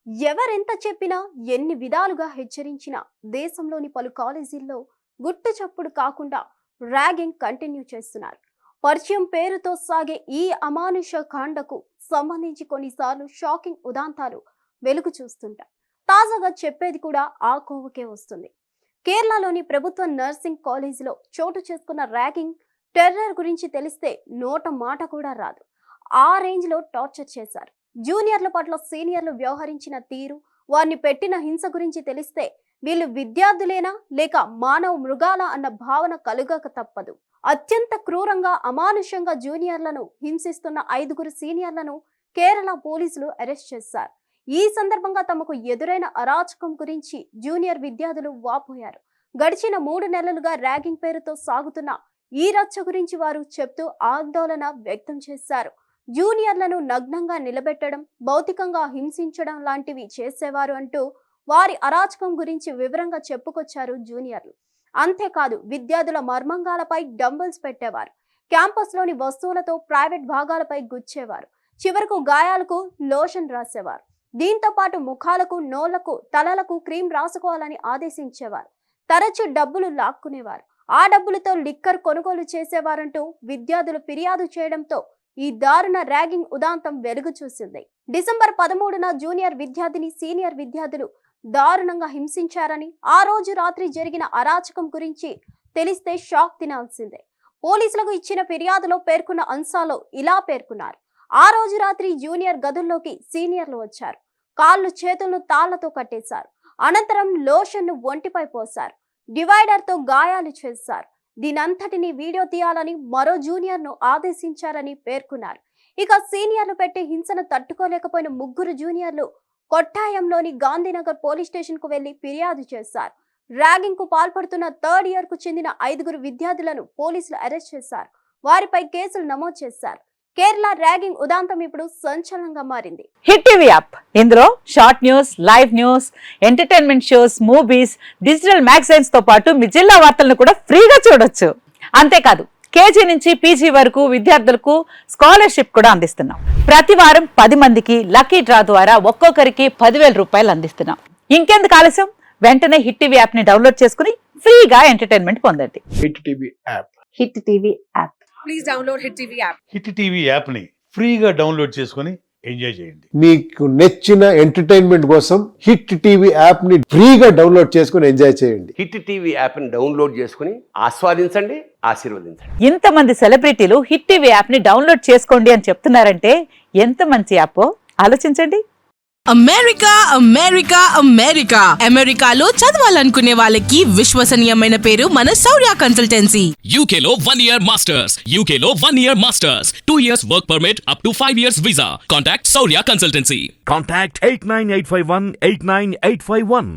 ఎవరెంత చెప్పినా ఎన్ని విధాలుగా హెచ్చరించినా దేశంలోని పలు కాలేజీల్లో గుట్టు చప్పుడు కాకుండా ర్యాగింగ్ కంటిన్యూ చేస్తున్నారు. పరిచయం పేరుతో సాగే ఈ అమానుష కాండకు సంబంధించి కొన్నిసార్లు షాకింగ్ ఉదాంతాలు వెలుగు చూస్తుంటాయి. తాజాగా చెప్పేది కూడా ఆ కోవకే వస్తుంది. కేరళలోని ప్రభుత్వ నర్సింగ్ కాలేజీలో చోటు చేసుకున్న ర్యాగింగ్ టెర్రర్ గురించి తెలిస్తే నోట మాట కూడా రాదు. ఆ రేంజ్ లో టార్చర్ చేశారు. జూనియర్ల పట్ల సీనియర్లు వ్యవహరించిన తీరు, వారిని పెట్టిన హింస గురించి తెలిస్తే వీళ్ళు విద్యార్థులేనా లేక మానవ మృగాల అన్న భావన కలుగక తప్పదు. అత్యంత క్రూరంగా అమానుషంగా జూనియర్లను హింసిస్తున్న 5 సీనియర్లను కేరళ పోలీసులు అరెస్ట్ చేశారు. ఈ సందర్భంగా తమకు ఎదురైన అరాచకం గురించి జూనియర్ విద్యార్థులు వాపోయారు. గడిచిన 3 నెలలుగా ర్యాగింగ్ పేరుతో సాగుతున్న ఈ రచ్చ గురించి వారు చెప్తూ ఆందోళన వ్యక్తం చేశారు. జూనియర్లను నగ్నంగా నిలబెట్టడం, భౌతికంగా హింసించడం లాంటివి చేసేవారు అంటూ వారి అరాచకం గురించి వివరంగా చెప్పుకొచ్చారు జూనియర్లు. అంతేకాదు, విద్యార్థుల మర్మంగాలపై డంబుల్స్ పెట్టేవారు, క్యాంపస్లోని వస్తువులతో ప్రైవేట్ భాగాలపై గుచ్చేవారు, చివరకు గాయాలకు లోషన్ రాసేవారు. దీంతో పాటు ముఖాలకు, నోళ్లకు, తలలకు క్రీమ్ రాసుకోవాలని ఆదేశించేవారు. తరచు డబ్బులు లాక్కునేవారు. ఆ డబ్బులతో లిక్కర్ కొనుగోలు చేసేవారంటూ విద్యార్థులు ఫిర్యాదు చేయడంతో ఈ దారుణ ర్యాగింగ్ ఉదాంతం వెలుగు చూసింది. డిసెంబర్ 13న జూనియర్ విద్యార్థిని సీనియర్ విద్యార్థులు దారుణంగా హింసించారని, ఆ రోజు రాత్రి జరిగిన అరాచకం గురించి తెలిస్తే షాక్ తినాల్సిందే. పోలీసులకు ఇచ్చిన ఫిర్యాదులో పేర్కొన్న అంశాల్లో ఇలా పేర్కొన్నారు. ఆ రోజు రాత్రి జూనియర్ గదుల్లోకి సీనియర్లు వచ్చారు. కాళ్ళు చేతులను తాళ్లతో కట్టేశారు. అనంతరం లోషన్ను ఒంటిపై పోశారు. డివైడర్తో గాయాలు చేశారు. దీనంతటిని వీడియో తీయాలని మరో జూనియర్ను ఆదేశించారని పేర్కొన్నారు. ఇక సీనియర్లు పెట్టే హింసను తట్టుకోలేకపోయిన 3 జూనియర్లు కొట్టాయంలోని గాంధీనగర్ పోలీస్ స్టేషన్ కు వెళ్లి ఫిర్యాదు చేశారు. ర్యాగింగ్ కు పాల్పడుతున్న 3rd ఇయర్ కు చెందిన 5 విద్యార్థులను పోలీసులు అరెస్ట్ చేశారు. వారిపై కేసులు నమోదు చేశారు. కేరళ ర్యాగింగ్ ఉదాంతం ఇప్పుడు సంచలనంగా మారింది. హిట్ టీవీ యాప్, ఇందులో short news, live news, entertainment shows, movies, digital magazines తో పాటు మీ జిల్లా వార్తలను కూడా ఫ్రీగా చూడొచ్చు. అంతేకాదు, కేజీ నుంచి పీజీ వరకు విద్యార్థులకు స్కాలర్షిప్ కూడా అందిస్తున్నాం. ప్రతి వారం 10 మందికి లక్కీ డ్రా ద్వారా ఒక్కొక్కరికి 10,000 రూపాయలు అందిస్తున్నాం. ఇంకెందుకు ఆలస్యం, వెంటనే హిట్ టీవీ యాప్ ని డౌన్లోడ్ చేసుకుని ఫ్రీగా ఎంటర్టైన్మెంట్ పొందండి. Hit TV app. Hit TV app. Please download Hit TV app. Hit TV app ని ఫ్రీగా డౌన్లోడ్ చేసుకొని ఎంజాయ్ చేయండి. మీకు నచ్చిన ఎంటర్టైన్మెంట్ కోసం హిట్ టీవీ యాప్ ని ఫ్రీగా డౌన్లోడ్ చేసుకొని ఎంజాయ్ చేయండి. హిట్ టీవీ యాప్ని డౌన్లోడ్ చేసుకుని ఆస్వాదించండి, ఆశీర్వదించండి. ఇంతమంది సెలబ్రిటీలు హిట్ టీవీ యాప్ ని డౌన్లోడ్ చేసుకోండి అని చెప్తున్నారంటే ఎంత మంచి యాప్ ఆలోచించండి. అమెరికా అమెరికా అమెరికా అమెరికాలో చదవాలనుకునే వాళ్ళకి విశ్వసనీయమైన పేరు మన శౌర్య కన్సల్టెన్సీ. UK లో 1 year masters. UK లో 1 year masters. 2 years work permit up to 5 years visa. Contact Saurya Consultancy. Contact 89851 89851.